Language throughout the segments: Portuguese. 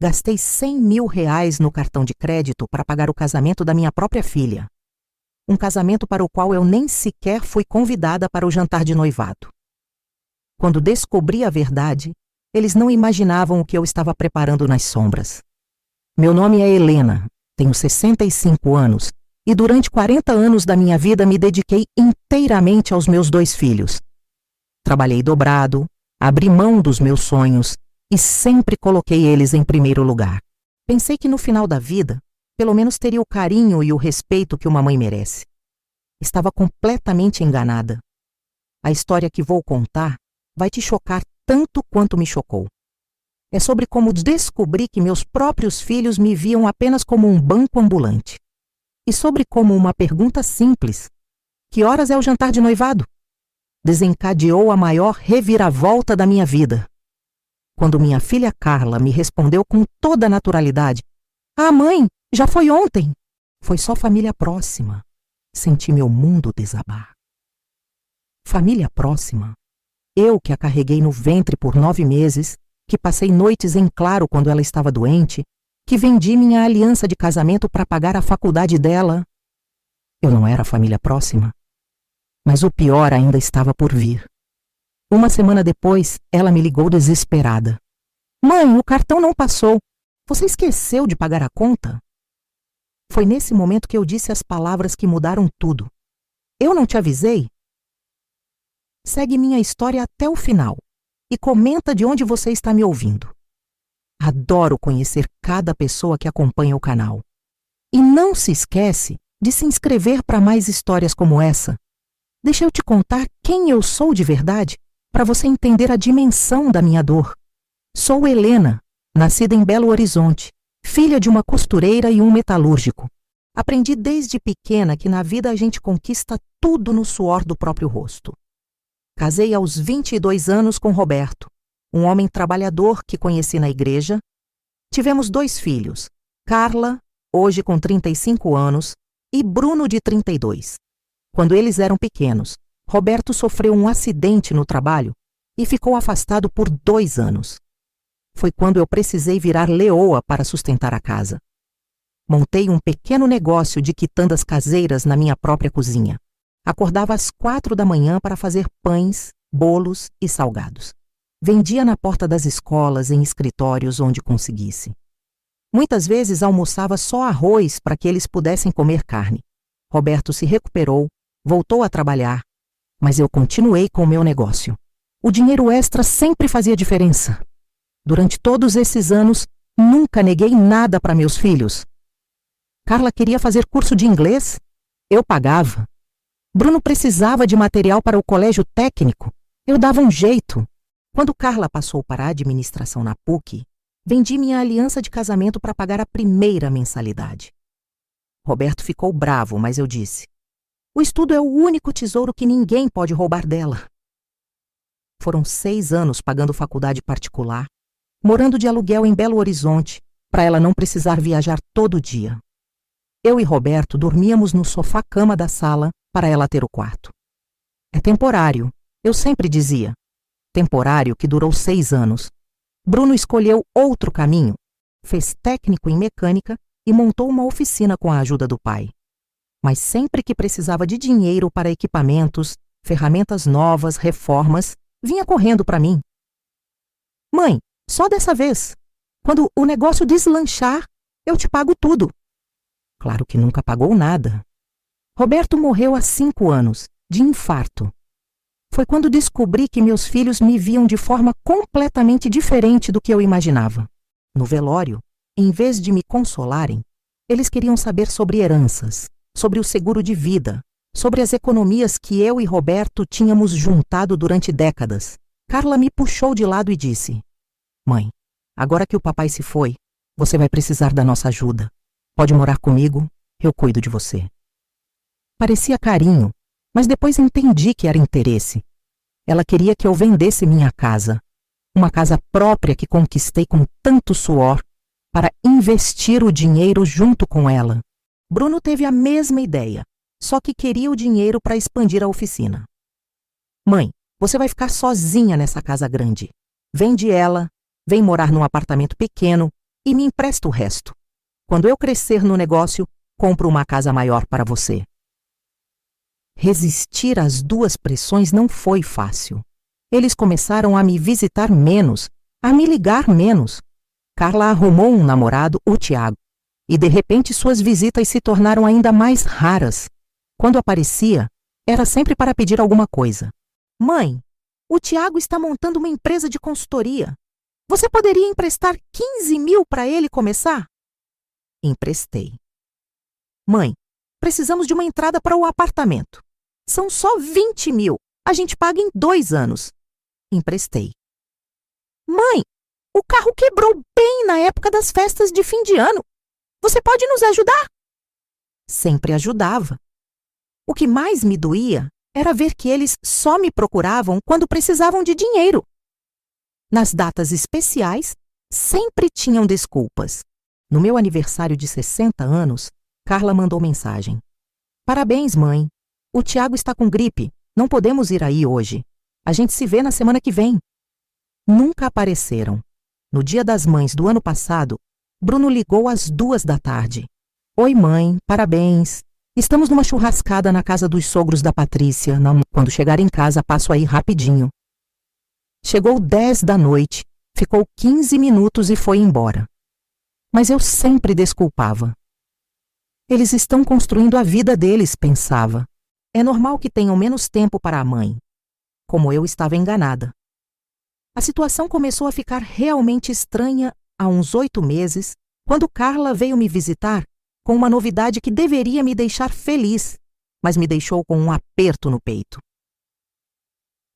Gastei R$ 100.000 no cartão de crédito para pagar o casamento da minha própria filha. Um casamento para o qual eu nem sequer fui convidada para o jantar de noivado. Quando descobri a verdade, eles não imaginavam o que eu estava preparando nas sombras. Meu nome é Helena, tenho 65 anos e durante 40 anos da minha vida me dediquei inteiramente aos meus 2 filhos. Trabalhei dobrado, abri mão dos meus sonhos e sempre coloquei eles em primeiro lugar. Pensei que no final da vida, pelo menos teria o carinho e o respeito que uma mãe merece. Estava completamente enganada. A história que vou contar vai te chocar tanto quanto me chocou. É sobre como descobri que meus próprios filhos me viam apenas como um banco ambulante. E sobre como uma pergunta simples, que horas é o jantar de noivado? Desencadeou a maior reviravolta da minha vida. Quando minha filha Carla me respondeu com toda a naturalidade: "Ah, mãe, já foi ontem." Foi só família próxima. Senti meu mundo desabar. Família próxima? Eu que a carreguei no ventre por 9 meses, que passei noites em claro quando ela estava doente, que vendi minha aliança de casamento para pagar a faculdade dela. Eu não era família próxima. Mas o pior ainda estava por vir. Uma semana depois, ela me ligou desesperada. "Mãe, o cartão não passou. Você esqueceu de pagar a conta?" Foi nesse momento que eu disse as palavras que mudaram tudo. "Eu não te avisei?" Segue minha história até o final e comenta de onde você está me ouvindo. Adoro conhecer cada pessoa que acompanha o canal. E não se esquece de se inscrever para mais histórias como essa. Deixa eu te contar quem eu sou de verdade, para você entender a dimensão da minha dor. Sou Helena, nascida em Belo Horizonte, filha de uma costureira e um metalúrgico. Aprendi desde pequena que na vida a gente conquista tudo no suor do próprio rosto. Casei aos 22 anos com Roberto, um homem trabalhador que conheci na igreja. Tivemos 2 filhos, Carla, hoje com 35 anos, e Bruno, de 32. Quando eles eram pequenos, Roberto sofreu um acidente no trabalho e ficou afastado por 2 anos. Foi quando eu precisei virar leoa para sustentar a casa. Montei um pequeno negócio de quitandas caseiras na minha própria cozinha. Acordava às 4 da manhã para fazer pães, bolos e salgados. Vendia na porta das escolas, em escritórios onde conseguisse. Muitas vezes almoçava só arroz para que eles pudessem comer carne. Roberto se recuperou, voltou a trabalhar, mas eu continuei com o meu negócio. O dinheiro extra sempre fazia diferença. Durante todos esses anos, nunca neguei nada para meus filhos. Carla queria fazer curso de inglês? Eu pagava. Bruno precisava de material para o colégio técnico? Eu dava um jeito. Quando Carla passou para a administração na PUC, vendi minha aliança de casamento para pagar a primeira mensalidade. Roberto ficou bravo, mas eu disse: "O estudo é o único tesouro que ninguém pode roubar dela." Foram 6 anos pagando faculdade particular, morando de aluguel em Belo Horizonte, para ela não precisar viajar todo dia. Eu e Roberto dormíamos no sofá-cama da sala para ela ter o quarto. É temporário, eu sempre dizia. Temporário que durou 6 anos. Bruno escolheu outro caminho, fez técnico em mecânica e montou uma oficina com a ajuda do pai. Mas sempre que precisava de dinheiro para equipamentos, ferramentas novas, reformas, vinha correndo para mim. "Mãe, só dessa vez. Quando o negócio deslanchar, eu te pago tudo." Claro que nunca pagou nada. Roberto morreu há 5 anos, de infarto. Foi quando descobri que meus filhos me viam de forma completamente diferente do que eu imaginava. No velório, em vez de me consolarem, eles queriam saber sobre heranças, sobre o seguro de vida, sobre as economias que eu e Roberto tínhamos juntado durante décadas. Carla me puxou de lado e disse: "Mãe, agora que o papai se foi, você vai precisar da nossa ajuda. Pode morar comigo, eu cuido de você." Parecia carinho, mas depois entendi que era interesse. Ela queria que eu vendesse minha casa, uma casa própria que conquistei com tanto suor, para investir o dinheiro junto com ela. Bruno teve a mesma ideia, só que queria o dinheiro para expandir a oficina. "Mãe, você vai ficar sozinha nessa casa grande. Vende ela, vem morar num apartamento pequeno, e me empresta o resto. Quando eu crescer no negócio, compro uma casa maior para você. Resistir às duas pressões não foi fácil. Eles começaram a me visitar menos, a me ligar menos. Carla arrumou um namorado, o Tiago, e de repente suas visitas se tornaram ainda mais raras. Quando aparecia, era sempre para pedir alguma coisa. Mãe, o Tiago está montando uma empresa de consultoria. Você poderia emprestar 15 mil para ele começar? Emprestei. Mãe, precisamos de uma entrada para o apartamento. São só 20 mil. A gente paga em 2 anos. Emprestei. Mãe, o carro quebrou bem na época das festas de fim de ano. Você pode nos ajudar? Sempre ajudava. O que mais me doía era ver que eles só me procuravam quando precisavam de dinheiro. Nas datas especiais, sempre tinham desculpas. No meu aniversário de 60 anos, Carla mandou mensagem. Parabéns, mãe. O Tiago está com gripe. Não podemos ir aí hoje. A gente se vê na semana que vem. Nunca apareceram. No Dia das Mães do ano passado, Bruno ligou às 2 da tarde. Oi, mãe, parabéns. Estamos numa churrascada na casa dos sogros da Patrícia. Quando chegar em casa, passo aí rapidinho. Chegou 10 da noite, ficou 15 minutos e foi embora. Mas eu sempre desculpava. Eles estão construindo a vida deles, pensava. É normal que tenham menos tempo para a mãe. Como eu estava enganada. A situação começou a ficar realmente estranha há uns 8 meses, quando Carla veio me visitar com uma novidade que deveria me deixar feliz, mas me deixou com um aperto no peito.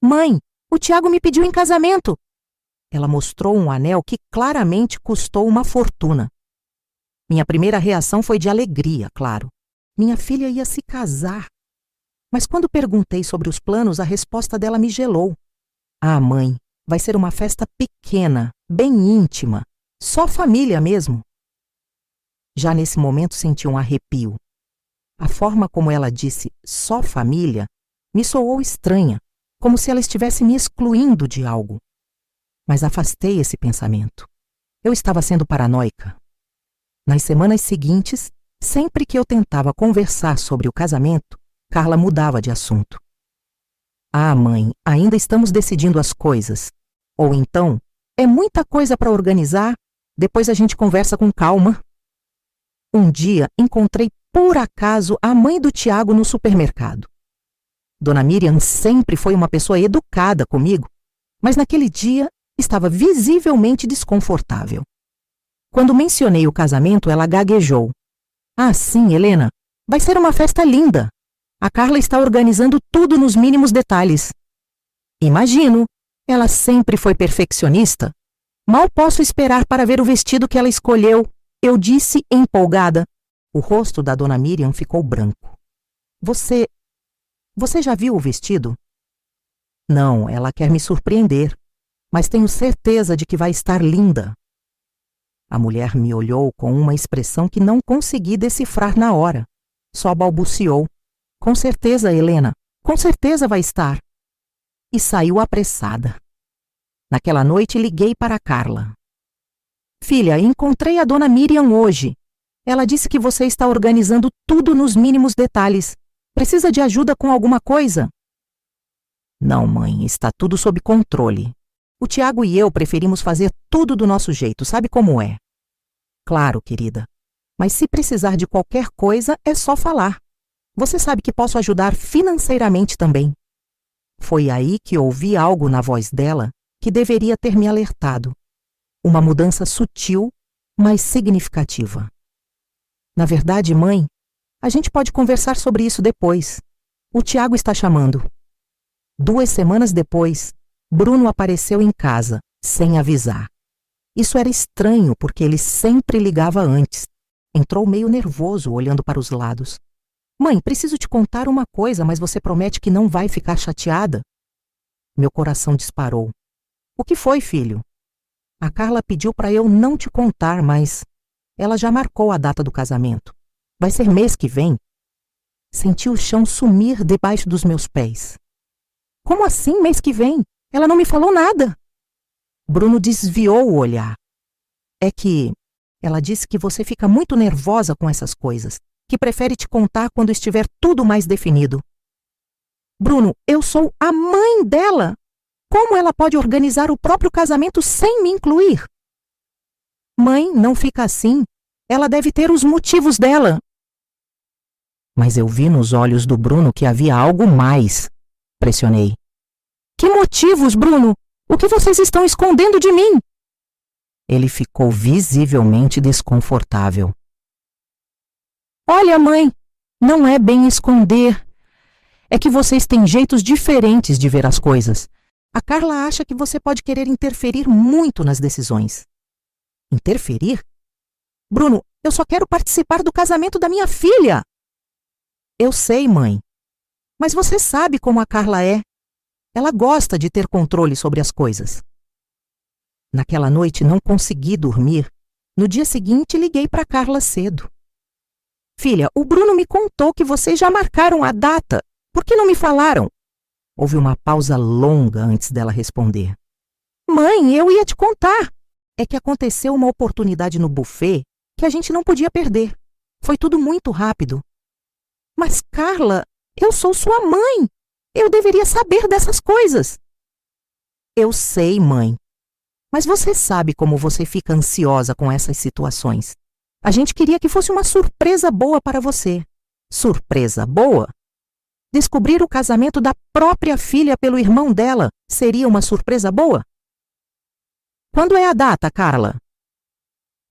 Mãe, o Tiago me pediu em casamento. Ela mostrou um anel que claramente custou uma fortuna. Minha primeira reação foi de alegria, claro. Minha filha ia se casar. Mas quando perguntei sobre os planos, a resposta dela me gelou. Ah, mãe, vai ser uma festa pequena, bem íntima, só família mesmo. Já nesse momento senti um arrepio. A forma como ela disse só família me soou estranha, como se ela estivesse me excluindo de algo. Mas afastei esse pensamento. Eu estava sendo paranoica. Nas semanas seguintes, sempre que eu tentava conversar sobre o casamento, Carla mudava de assunto. Ah, mãe, ainda estamos decidindo as coisas. Ou então, é muita coisa para organizar, depois a gente conversa com calma. Um dia, encontrei por acaso a mãe do Tiago no supermercado. Dona Miriam sempre foi uma pessoa educada comigo, mas naquele dia estava visivelmente desconfortável. Quando mencionei o casamento, ela gaguejou. Ah, sim, Helena, vai ser uma festa linda. A Carla está organizando tudo nos mínimos detalhes. Imagino, ela sempre foi perfeccionista. Mal posso esperar para ver o vestido que ela escolheu, eu disse empolgada. O rosto da Dona Miriam ficou branco. Você já viu o vestido? Não, ela quer me surpreender, mas tenho certeza de que vai estar linda. A mulher me olhou com uma expressão que não consegui decifrar na hora. Só balbuciou. Com certeza, Helena, com certeza vai estar. E saiu apressada. Naquela noite liguei para Carla. Filha, encontrei a Dona Miriam hoje. Ela disse que você está organizando tudo nos mínimos detalhes. Precisa de ajuda com alguma coisa? Não, mãe, está tudo sob controle. O Tiago e eu preferimos fazer tudo do nosso jeito, sabe como é? Claro, querida. Mas se precisar de qualquer coisa, é só falar. Você sabe que posso ajudar financeiramente também. Foi aí que ouvi algo na voz dela que deveria ter me alertado. Uma mudança sutil, mas significativa. Na verdade, mãe, a gente pode conversar sobre isso depois. O Tiago está chamando. 2 semanas depois, Bruno apareceu em casa, sem avisar. Isso era estranho, porque ele sempre ligava antes. Entrou meio nervoso, olhando para os lados. Mãe, preciso te contar uma coisa, mas você promete que não vai ficar chateada? Meu coração disparou. O que foi, filho? A Carla pediu para eu não te contar, mas ela já marcou a data do casamento. Vai ser mês que vem. Senti o chão sumir debaixo dos meus pés. Como assim, mês que vem? Ela não me falou nada. Bruno desviou o olhar. É que Ela disse que você fica muito nervosa com essas coisas, que prefere te contar quando estiver tudo mais definido. Bruno, eu sou a mãe dela. Como ela pode organizar o próprio casamento sem me incluir? Mãe, não fica assim. Ela deve ter os motivos dela. Mas eu vi nos olhos do Bruno que havia algo mais. Pressionei. Que motivos, Bruno? O que vocês estão escondendo de mim? Ele ficou visivelmente desconfortável. Olha, mãe, não é bem esconder. É que vocês têm jeitos diferentes de ver as coisas. A Carla acha que você pode querer interferir muito nas decisões. Interferir? Bruno, eu só quero participar do casamento da minha filha. Eu sei, mãe. Mas você sabe como a Carla é. Ela gosta de ter controle sobre as coisas. Naquela noite não consegui dormir. No dia seguinte liguei para Carla cedo. Filha, o Bruno me contou que vocês já marcaram a data. Por que não me falaram? Houve uma pausa longa antes dela responder. Mãe, eu ia te contar. É que aconteceu uma oportunidade no buffet que a gente não podia perder. Foi tudo muito rápido. Mas, Carla, eu sou sua mãe. Eu deveria saber dessas coisas. Eu sei, mãe. Mas você sabe como você fica ansiosa com essas situações. A gente queria que fosse uma surpresa boa para você. Surpresa boa? Descobrir o casamento da própria filha pelo irmão dela seria uma surpresa boa? Quando é a data, Carla?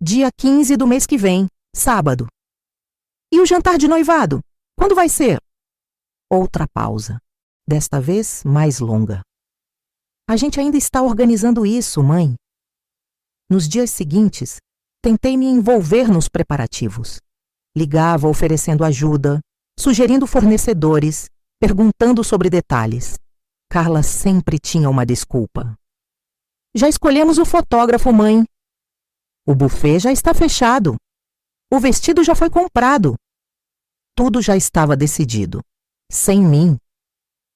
Dia 15 do mês que vem, sábado. E o jantar de noivado? Quando vai ser? Outra pausa. Desta vez, mais longa. A gente ainda está organizando isso, mãe. Nos dias seguintes, tentei me envolver nos preparativos. Ligava oferecendo ajuda, sugerindo fornecedores, perguntando sobre detalhes. Carla sempre tinha uma desculpa. Já escolhemos o fotógrafo, mãe. O buffet já está fechado. O vestido já foi comprado. Tudo já estava decidido. Sem mim.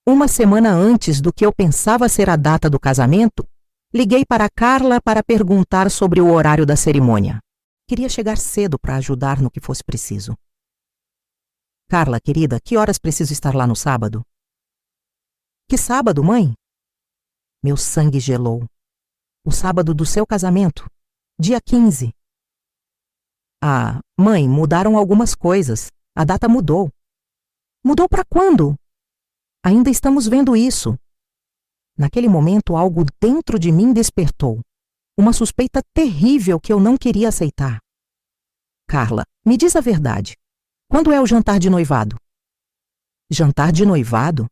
Uma semana antes do que eu pensava ser a data do casamento, liguei para Carla para perguntar sobre o horário da cerimônia. Queria chegar cedo para ajudar no que fosse preciso. Carla, querida, que horas preciso estar lá no sábado? Que sábado, mãe? Meu sangue gelou. O sábado do seu casamento, dia 15. Ah, mãe, mudaram algumas coisas. A data mudou. Mudou para quando? Ainda estamos vendo isso. Naquele momento, algo dentro de mim despertou. Uma suspeita terrível que eu não queria aceitar. Carla, me diz a verdade. Quando é o jantar de noivado? Jantar de noivado?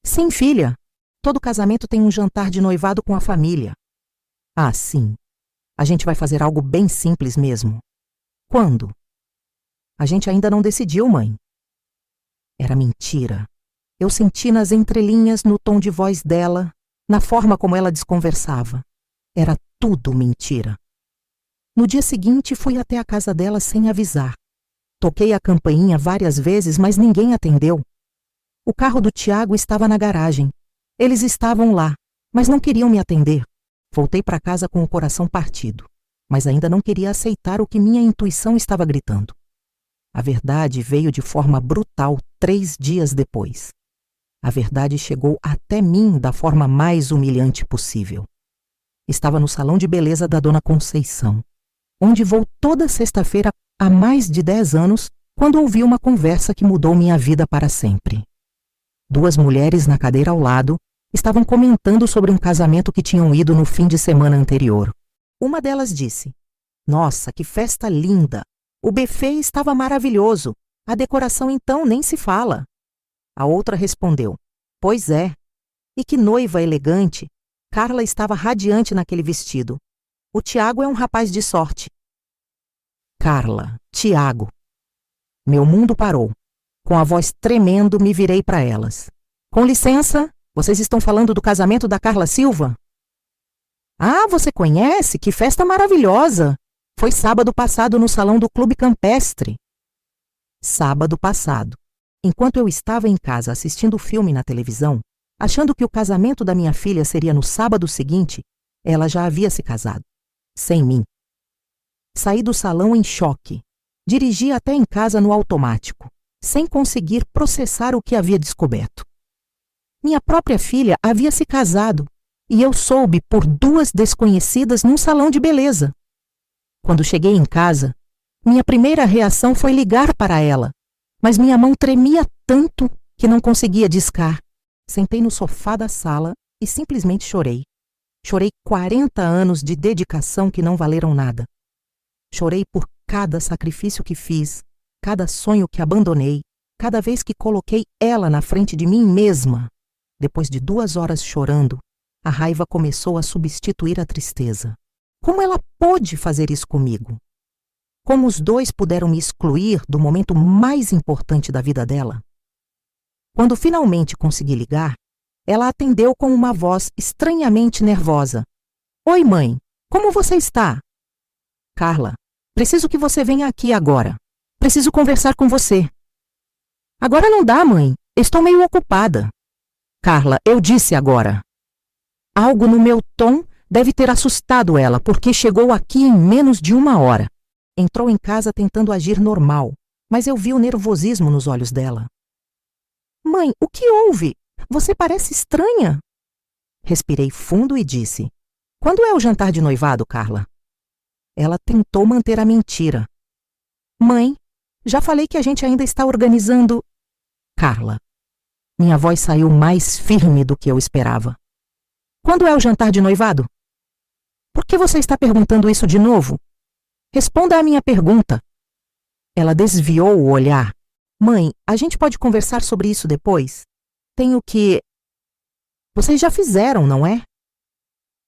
Sim, filha. Todo casamento tem um jantar de noivado com a família. Ah, sim. A gente vai fazer algo bem simples mesmo. Quando? A gente ainda não decidiu, mãe. Era mentira. Eu senti nas entrelinhas, no tom de voz dela, na forma como ela desconversava. Era tudo mentira. No dia seguinte, fui até a casa dela sem avisar. Toquei a campainha várias vezes, mas ninguém atendeu. O carro do Tiago estava na garagem. Eles estavam lá, mas não queriam me atender. Voltei para casa com o coração partido, mas ainda não queria aceitar o que minha intuição estava gritando. A verdade veio de forma brutal 3 dias depois. A verdade chegou até mim da forma mais humilhante possível. Estava no salão de beleza da Dona Conceição, onde vou toda sexta-feira há mais de 10 anos, quando ouvi uma conversa que mudou minha vida para sempre. 2 mulheres na cadeira ao lado estavam comentando sobre um casamento que tinham ido no fim de semana anterior. Uma delas disse: "Nossa, que festa linda! O buffet estava maravilhoso. A decoração então nem se fala." A outra respondeu: "Pois é. E que noiva elegante. Carla estava radiante naquele vestido. O Tiago é um rapaz de sorte." Carla, Tiago. Meu mundo parou. Com a voz tremendo, me virei para elas. "Com licença, vocês estão falando do casamento da Carla Silva?" "Ah, você conhece? Que festa maravilhosa! Foi sábado passado no salão do Clube Campestre." Sábado passado. Enquanto eu estava em casa assistindo o filme na televisão, achando que o casamento da minha filha seria no sábado seguinte, ela já havia se casado. Sem mim. Saí do salão em choque. Dirigi até em casa no automático, sem conseguir processar o que havia descoberto. Minha própria filha havia se casado e eu soube por 2 desconhecidas num salão de beleza. Quando cheguei em casa, minha primeira reação foi ligar para ela, mas minha mão tremia tanto que não conseguia discar. Sentei no sofá da sala e simplesmente chorei. Chorei 40 anos de dedicação que não valeram nada. Chorei por cada sacrifício que fiz, cada sonho que abandonei, cada vez que coloquei ela na frente de mim mesma. Depois de 2 horas chorando, a raiva começou a substituir a tristeza. Como ela pôde fazer isso comigo? Como os 2 puderam me excluir do momento mais importante da vida dela? Quando finalmente consegui ligar, ela atendeu com uma voz estranhamente nervosa. Oi, mãe, como você está? Carla, preciso que você venha aqui agora. Preciso conversar com você. Agora não dá, mãe. Estou meio ocupada. Carla, eu disse agora. Algo no meu tom deve ter assustado ela, porque chegou aqui em menos de 1 hora. Entrou em casa tentando agir normal, mas eu vi o nervosismo nos olhos dela. Mãe, o que houve? Você parece estranha. Respirei fundo e disse: Quando é o jantar de noivado, Carla? Ela tentou manter a mentira. Mãe, já falei que a gente ainda está organizando... Carla. Minha voz saiu mais firme do que eu esperava. Quando é o jantar de noivado? Por que você está perguntando isso de novo? Responda à minha pergunta. Ela desviou o olhar. Mãe, a gente pode conversar sobre isso depois? Tenho que... Vocês já fizeram, não é?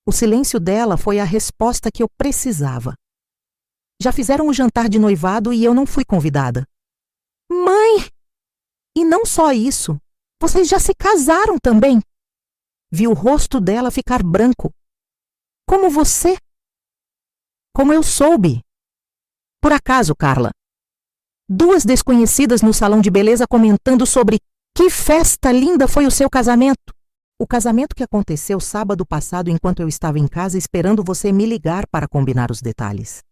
O silêncio dela foi a resposta que eu precisava. Já fizeram o jantar de noivado e eu não fui convidada. Mãe! E não só isso, vocês já se casaram também. Vi o rosto dela ficar branco. Como você? Como eu soube? Por acaso, Carla? 2 desconhecidas no salão de beleza comentando sobre que festa linda foi o seu casamento. O casamento que aconteceu sábado passado enquanto eu estava em casa esperando você me ligar para combinar os detalhes.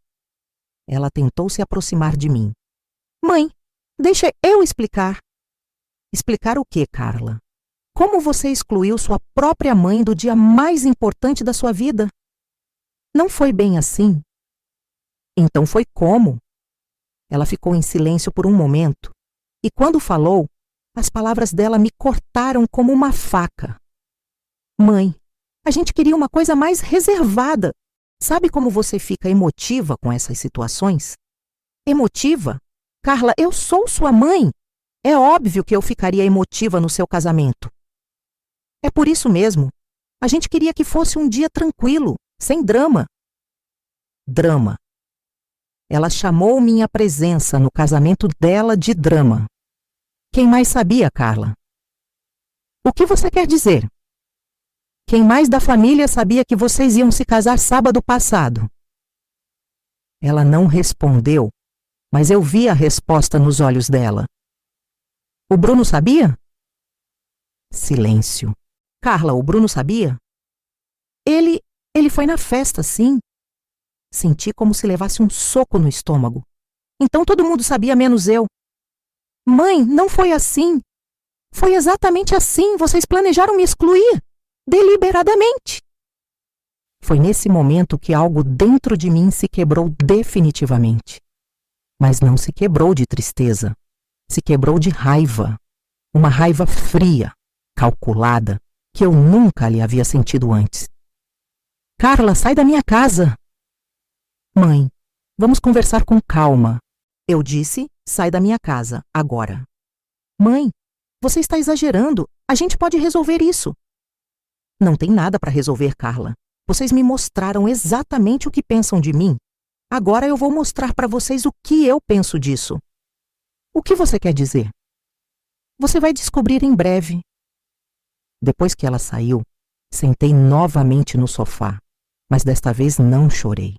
Ela tentou se aproximar de mim. Mãe, deixa eu explicar. Explicar o quê, Carla? Como você excluiu sua própria mãe do dia mais importante da sua vida? Não foi bem assim. Então foi como? Ela ficou em silêncio por um momento, e quando falou, as palavras dela me cortaram como uma faca. Mãe, a gente queria uma coisa mais reservada. Sabe como você fica emotiva com essas situações? Emotiva? Carla, eu sou sua mãe. É óbvio que eu ficaria emotiva no seu casamento. É por isso mesmo. A gente queria que fosse um dia tranquilo, sem drama. Drama. Ela chamou minha presença no casamento dela de drama. Quem mais sabia, Carla? O que você quer dizer? Quem mais da família sabia que vocês iam se casar sábado passado? Ela não respondeu, mas eu vi a resposta nos olhos dela. O Bruno sabia? Silêncio. Carla, o Bruno sabia? Ele foi na festa, sim. Senti como se levasse um soco no estômago. Então todo mundo sabia, menos eu. Mãe, não foi assim. Foi exatamente assim. Vocês planejaram me excluir. Deliberadamente. Foi nesse momento que algo dentro de mim se quebrou definitivamente. Mas não se quebrou de tristeza. Se quebrou de raiva. Uma raiva fria, calculada, que eu nunca lhe havia sentido antes. Carla, sai da minha casa. Mãe, vamos conversar com calma. Eu disse, sai da minha casa, agora. Mãe, você está exagerando. A gente pode resolver isso. Não tem nada para resolver, Carla. Vocês me mostraram exatamente o que pensam de mim. Agora eu vou mostrar para vocês o que eu penso disso. O que você quer dizer? Você vai descobrir em breve. Depois que ela saiu, sentei novamente no sofá, mas desta vez não chorei.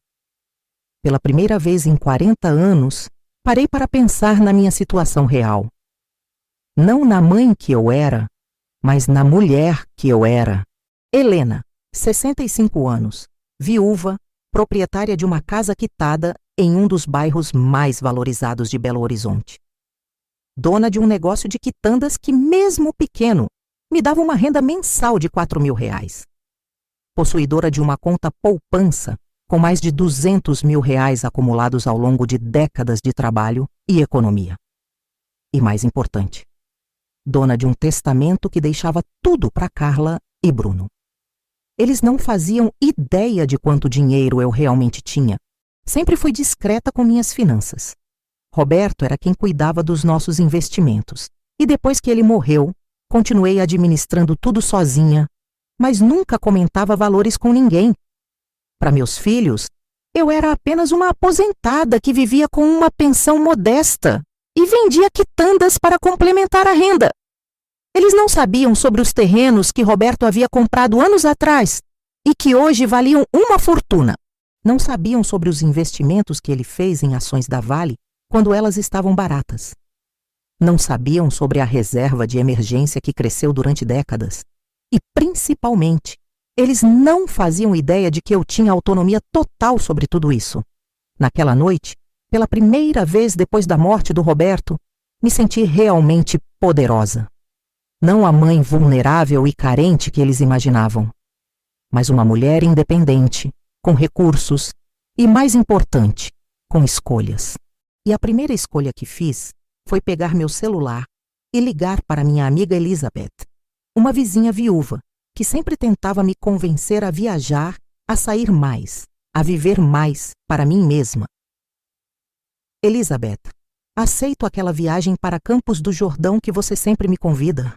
Pela primeira vez em 40 anos, parei para pensar na minha situação real. Não na mãe que eu era, mas na mulher que eu era. Helena, 65 anos, viúva, proprietária de uma casa quitada em um dos bairros mais valorizados de Belo Horizonte. Dona de um negócio de quitandas que, mesmo pequeno, me dava uma renda mensal de R$ 4.000. Possuidora de uma conta poupança com mais de R$ 200.000 acumulados ao longo de décadas de trabalho e economia. E mais importante, dona de um testamento que deixava tudo para Carla e Bruno. Eles não faziam ideia de quanto dinheiro eu realmente tinha. Sempre fui discreta com minhas finanças. Roberto era quem cuidava dos nossos investimentos. E depois que ele morreu, continuei administrando tudo sozinha, mas nunca comentava valores com ninguém. Para meus filhos, eu era apenas uma aposentada que vivia com uma pensão modesta e vendia quitandas para complementar a renda. Eles não sabiam sobre os terrenos que Roberto havia comprado anos atrás e que hoje valiam uma fortuna. Não sabiam sobre os investimentos que ele fez em ações da Vale quando elas estavam baratas. Não sabiam sobre a reserva de emergência que cresceu durante décadas. E, principalmente, eles não faziam ideia de que eu tinha autonomia total sobre tudo isso. Naquela noite, pela primeira vez depois da morte do Roberto, me senti realmente poderosa. Não a mãe vulnerável e carente que eles imaginavam, mas uma mulher independente, com recursos e, mais importante, com escolhas. E a primeira escolha que fiz foi pegar meu celular e ligar para minha amiga Elizabeth, uma vizinha viúva, que sempre tentava me convencer a viajar, a sair mais, a viver mais para mim mesma. Elizabeth, aceito aquela viagem para Campos do Jordão que você sempre me convida.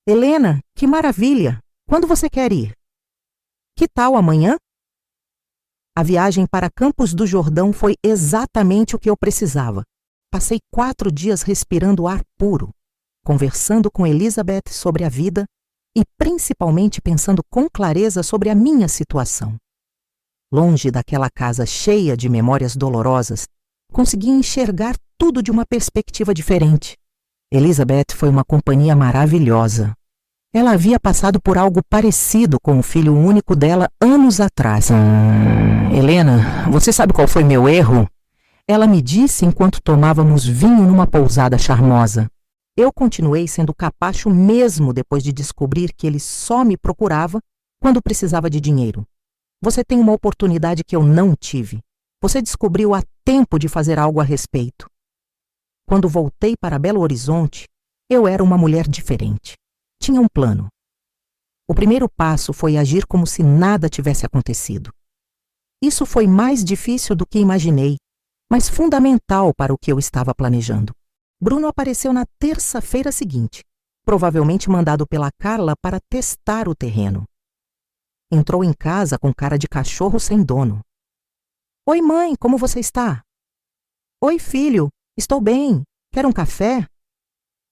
Helena, que maravilha! Quando você quer ir? Que tal amanhã? A viagem para Campos do Jordão foi exatamente o que eu precisava. Passei 4 dias respirando ar puro, conversando com Elizabeth sobre a vida e principalmente pensando com clareza sobre a minha situação. Longe daquela casa cheia de memórias dolorosas, consegui enxergar tudo de uma perspectiva diferente. Elizabeth foi uma companhia maravilhosa. Ela havia passado por algo parecido com o filho único dela anos atrás. Helena, você sabe qual foi meu erro? Ela me disse enquanto tomávamos vinho numa pousada charmosa. Eu continuei sendo capacho mesmo depois de descobrir que ele só me procurava quando precisava de dinheiro. Você tem uma oportunidade que eu não tive. Você descobriu a tempo de fazer algo a respeito. Quando voltei para Belo Horizonte, eu era uma mulher diferente. Tinha um plano. O primeiro passo foi agir como se nada tivesse acontecido. Isso foi mais difícil do que imaginei, mas fundamental para o que eu estava planejando. Bruno apareceu na terça-feira seguinte, provavelmente mandado pela Carla para testar o terreno. Entrou em casa com cara de cachorro sem dono. Oi, mãe, como você está? Oi, filho, estou bem. Quer um café?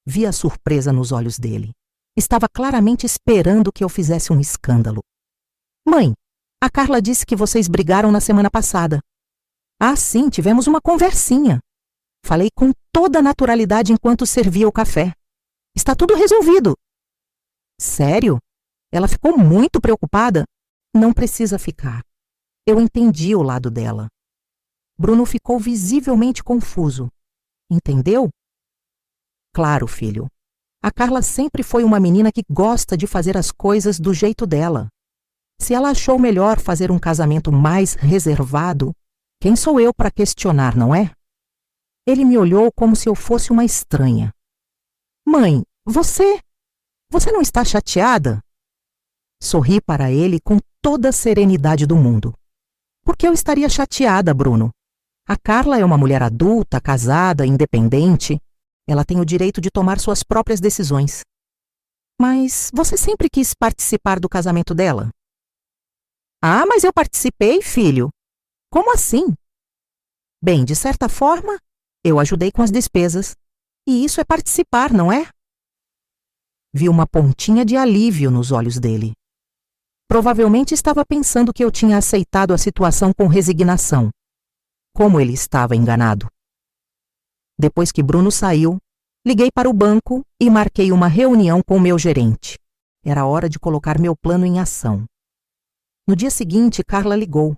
Vi a surpresa nos olhos dele. Estava claramente esperando que eu fizesse um escândalo. Mãe, a Carla disse que vocês brigaram na semana passada. Ah, sim, tivemos uma conversinha. Falei com toda a naturalidade enquanto servia o café. Está tudo resolvido. Sério? Ela ficou muito preocupada? Não precisa ficar. Eu entendi o lado dela. Bruno ficou visivelmente confuso. Entendeu? Claro, filho. A Carla sempre foi uma menina que gosta de fazer as coisas do jeito dela. Se ela achou melhor fazer um casamento mais reservado, quem sou eu para questionar, não é? Ele me olhou como se eu fosse uma estranha. Mãe, você não está chateada? Sorri para ele com toda a serenidade do mundo. Por que eu estaria chateada, Bruno? A Carla é uma mulher adulta, casada, independente. Ela tem o direito de tomar suas próprias decisões. Mas você sempre quis participar do casamento dela? Ah, mas eu participei, filho. Como assim? Bem, de certa forma, eu ajudei com as despesas. E isso é participar, não é? Vi uma pontinha de alívio nos olhos dele. Provavelmente estava pensando que eu tinha aceitado a situação com resignação. Como ele estava enganado. Depois que Bruno saiu, liguei para o banco e marquei uma reunião com o meu gerente. Era hora de colocar meu plano em ação. No dia seguinte, Carla ligou.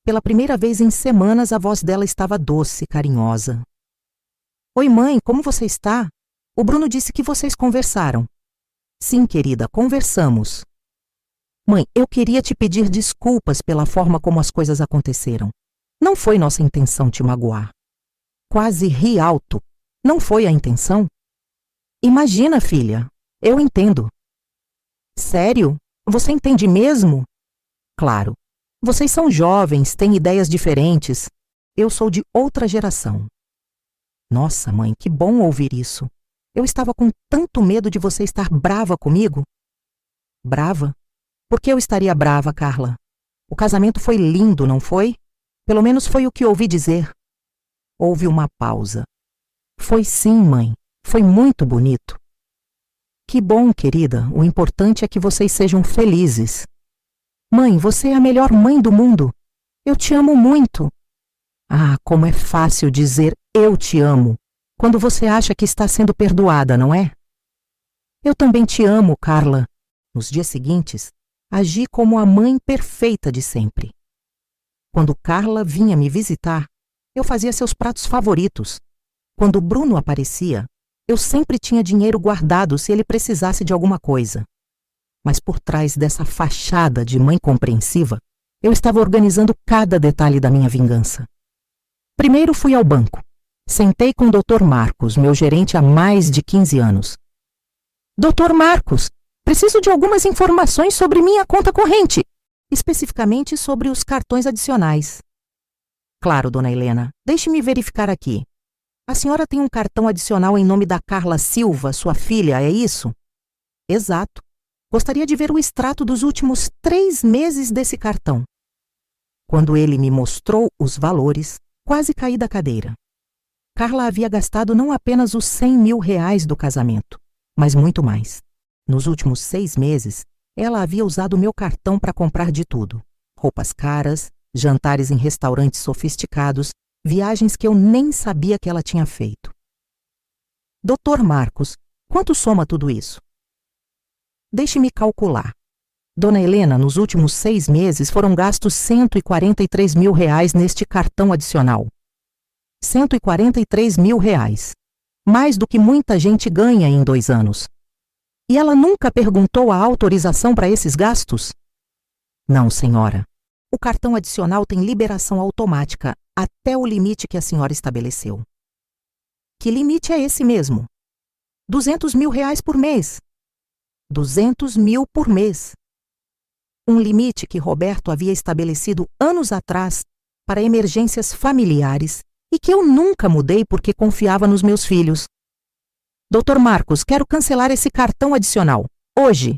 Pela primeira vez em semanas, a voz dela estava doce e carinhosa. Oi, mãe, como você está? O Bruno disse que vocês conversaram. Sim, querida, conversamos. Mãe, eu queria te pedir desculpas pela forma como as coisas aconteceram. Não foi nossa intenção te magoar. Quase ri alto. Não foi a intenção? Imagina, filha. Eu entendo. Sério? Você entende mesmo? Claro. Vocês são jovens, têm ideias diferentes. Eu sou de outra geração. Nossa, mãe, que bom ouvir isso. Eu estava com tanto medo de você estar brava comigo. Brava? Por que eu estaria brava, Carla? O casamento foi lindo, não foi? Pelo menos foi o que ouvi dizer. Houve uma pausa. Foi sim, mãe. Foi muito bonito. Que bom, querida. O importante é que vocês sejam felizes. Mãe, você é a melhor mãe do mundo. Eu te amo muito. Ah, como é fácil dizer eu te amo, quando você acha que está sendo perdoada, não é? Eu também te amo, Carla. Nos dias seguintes, agi como a mãe perfeita de sempre. Quando Carla vinha me visitar, eu fazia seus pratos favoritos. Quando Bruno aparecia, eu sempre tinha dinheiro guardado se ele precisasse de alguma coisa. Mas por trás dessa fachada de mãe compreensiva, eu estava organizando cada detalhe da minha vingança. Primeiro fui ao banco. Sentei com o Dr. Marcos, meu gerente há mais de 15 anos. Dr. Marcos, preciso de algumas informações sobre minha conta corrente, especificamente sobre os cartões adicionais. Claro, dona Helena, deixe-me verificar aqui. A senhora tem um cartão adicional em nome da Carla Silva, sua filha, é isso? Exato. Gostaria de ver o extrato dos últimos 3 meses desse cartão. Quando ele me mostrou os valores, quase caí da cadeira. Carla havia gastado não apenas os 100 mil reais do casamento, mas muito mais. Nos últimos 6 meses, ela havia usado meu cartão para comprar de tudo. Roupas caras, jantares em restaurantes sofisticados, viagens que eu nem sabia que ela tinha feito. Dr. Marcos, quanto soma tudo isso? Deixe-me calcular. Dona Helena, nos últimos 6 meses foram gastos 143 mil reais neste cartão adicional. 143 mil reais. Mais do que muita gente ganha em 2 anos. E ela nunca perguntou a autorização para esses gastos? Não, senhora. O cartão adicional tem liberação automática até o limite que a senhora estabeleceu. Que limite é esse mesmo? 200 mil reais por mês. 200 mil por mês. Um limite que Roberto havia estabelecido anos atrás para emergências familiares e que eu nunca mudei porque confiava nos meus filhos. Dr. Marcos, quero cancelar esse cartão adicional. Hoje.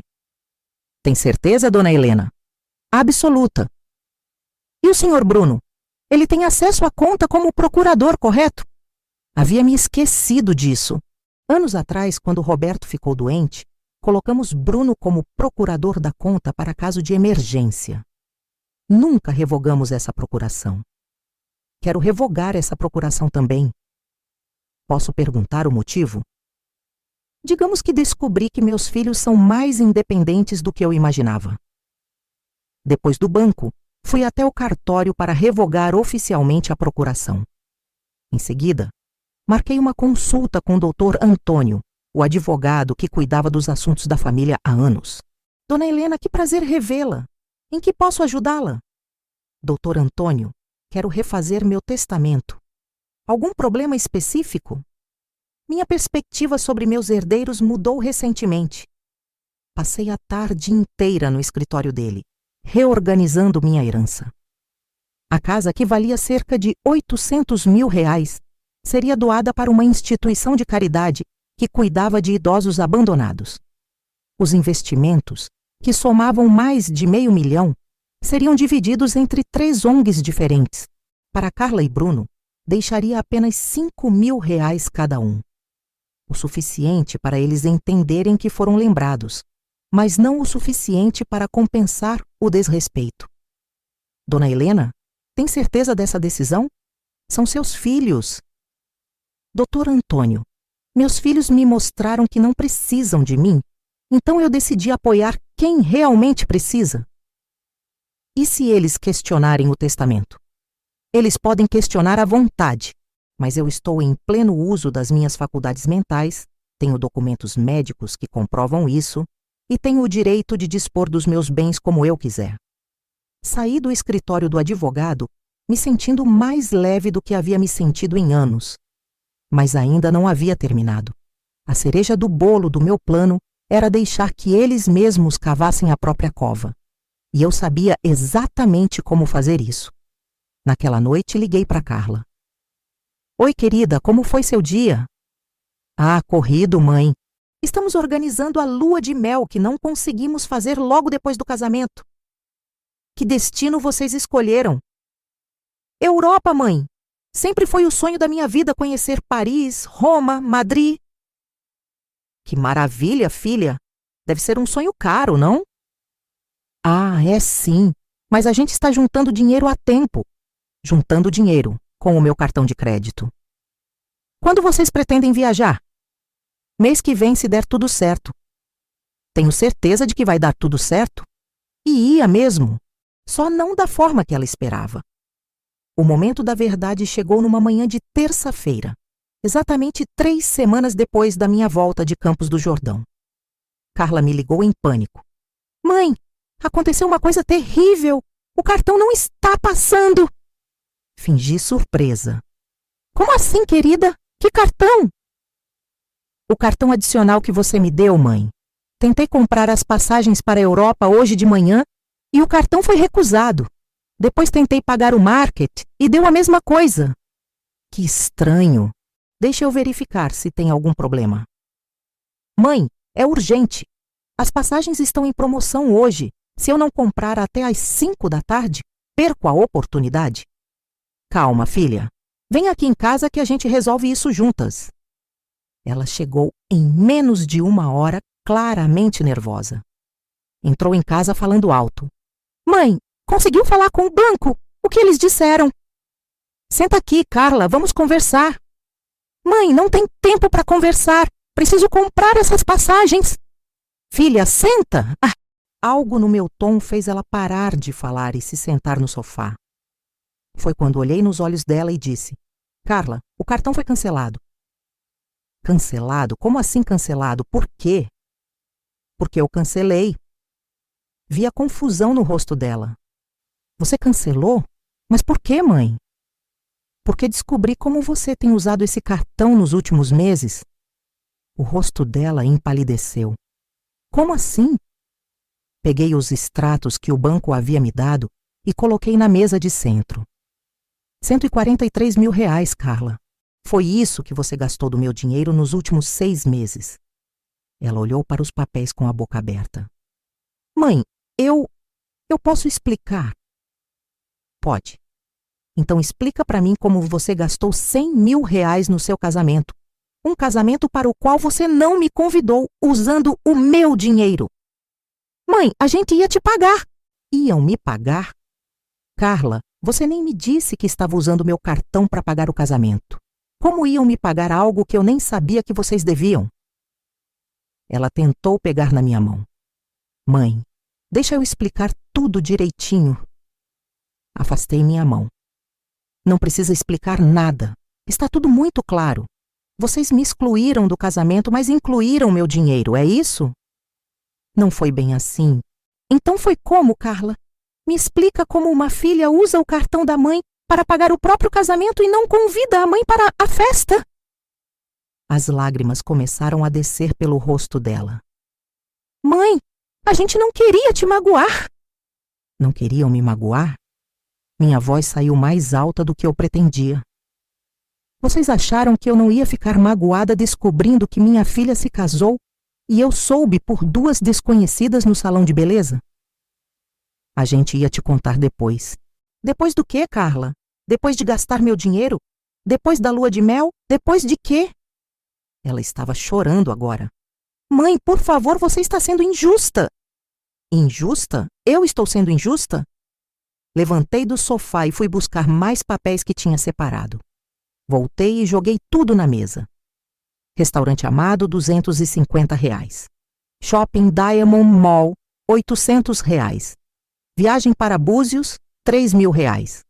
Tem certeza, dona Helena? Absoluta. E o Sr. Bruno? Ele tem acesso à conta como procurador, correto? Havia me esquecido disso. Anos atrás, quando Roberto ficou doente, colocamos Bruno como procurador da conta para caso de emergência. Nunca revogamos essa procuração. Quero revogar essa procuração também. Posso perguntar o motivo? Digamos que descobri que meus filhos são mais independentes do que eu imaginava. Depois do banco, fui até o cartório para revogar oficialmente a procuração. Em seguida, marquei uma consulta com o Dr. Antônio, o advogado que cuidava dos assuntos da família há anos. Dona Helena, que prazer revê-la. Em que posso ajudá-la? Dr. Antônio, quero refazer meu testamento. Algum problema específico? Minha perspectiva sobre meus herdeiros mudou recentemente. Passei a tarde inteira no escritório dele, reorganizando minha herança. A casa, que valia cerca de 800 mil reais, seria doada para uma instituição de caridade que cuidava de idosos abandonados. Os investimentos, que somavam mais de R$500 mil, seriam divididos entre 3 ONGs diferentes. Para Carla e Bruno, deixaria apenas R$5 mil cada um. O suficiente para eles entenderem que foram lembrados, mas não o suficiente para compensar o desrespeito. Dona Helena, tem certeza dessa decisão? São seus filhos. Dr. Antônio, meus filhos me mostraram que não precisam de mim, então eu decidi apoiar quem realmente precisa. E se eles questionarem o testamento? Eles podem questionar à vontade, mas eu estou em pleno uso das minhas faculdades mentais, tenho documentos médicos que comprovam isso e tenho o direito de dispor dos meus bens como eu quiser. Saí do escritório do advogado me sentindo mais leve do que havia me sentido em anos. Mas ainda não havia terminado. A cereja do bolo do meu plano era deixar que eles mesmos cavassem a própria cova. E eu sabia exatamente como fazer isso. Naquela noite, liguei para Carla. Oi, querida, como foi seu dia? Ah, corrido, mãe. Estamos organizando a lua de mel que não conseguimos fazer logo depois do casamento. Que destino vocês escolheram? Europa, mãe. Sempre foi o sonho da minha vida conhecer Paris, Roma, Madrid. Que maravilha, filha. Deve ser um sonho caro, não? Ah, é sim. Mas a gente está juntando dinheiro a tempo. Juntando dinheiro com o meu cartão de crédito. Quando vocês pretendem viajar? Mês que vem, se der tudo certo. Tenho certeza de que vai dar tudo certo. E ia mesmo. Só não da forma que ela esperava. O momento da verdade chegou numa manhã de terça-feira, exatamente 3 semanas depois da minha volta de Campos do Jordão. Carla me ligou em pânico. Mãe, aconteceu uma coisa terrível. O cartão não está passando. Fingi surpresa. Como assim, querida? Que cartão? O cartão adicional que você me deu, mãe. Tentei comprar as passagens para a Europa hoje de manhã e o cartão foi recusado. Depois tentei pagar o market e deu a mesma coisa. Que estranho. Deixa eu verificar se tem algum problema. Mãe, é urgente. As passagens estão em promoção hoje. Se eu não comprar até às 5 da tarde, perco a oportunidade. Calma, filha. Vem aqui em casa que a gente resolve isso juntas. Ela chegou em menos de 1 hora, claramente nervosa. Entrou em casa falando alto. Mãe, conseguiu falar com o banco? O que eles disseram? Senta aqui, Carla, vamos conversar. Mãe, não tem tempo para conversar. Preciso comprar essas passagens. Filha, senta. Algo no meu tom fez ela parar de falar e se sentar no sofá. Foi quando olhei nos olhos dela e disse: Carla, o cartão foi cancelado. Cancelado? Como assim cancelado? Por quê? Porque eu cancelei. Vi a confusão no rosto dela. Você cancelou? Mas por quê, mãe? Porque descobri como você tem usado esse cartão nos últimos meses. O rosto dela empalideceu. Como assim? Peguei os extratos que o banco havia me dado e coloquei na mesa de centro. 143 mil reais, Carla. Foi isso que você gastou do meu dinheiro nos últimos 6 meses. Ela olhou para os papéis com a boca aberta. Mãe, eu posso explicar. Pode. Então explica para mim como você gastou 100 mil reais no seu casamento. Um casamento para o qual você não me convidou, usando o meu dinheiro. Mãe, a gente ia te pagar. Iam me pagar? Carla, você nem me disse que estava usando meu cartão para pagar o casamento. Como iam me pagar algo que eu nem sabia que vocês deviam? Ela tentou pegar na minha mão. Mãe, deixa eu explicar tudo direitinho. Afastei minha mão. Não precisa explicar nada. Está tudo muito claro. Vocês me excluíram do casamento, mas incluíram meu dinheiro, é isso? Não foi bem assim. Então foi como, Carla? Me explica como uma filha usa o cartão da mãe para pagar o próprio casamento e não convida a mãe para a festa? As lágrimas começaram a descer pelo rosto dela. Mãe, a gente não queria te magoar. Não queriam me magoar? Minha voz saiu mais alta do que eu pretendia. Vocês acharam que eu não ia ficar magoada descobrindo que minha filha se casou e eu soube por 2 desconhecidas no salão de beleza? A gente ia te contar depois. Depois do quê, Carla? Depois de gastar meu dinheiro? Depois da lua de mel? Depois de quê? Ela estava chorando agora. Mãe, por favor, você está sendo injusta. Injusta? Eu estou sendo injusta? Levantei do sofá e fui buscar mais papéis que tinha separado. Voltei e joguei tudo na mesa. Restaurante Amado, 250 reais. Shopping Diamond Mall, 800 reais. Viagem para Búzios, R$ 3.000.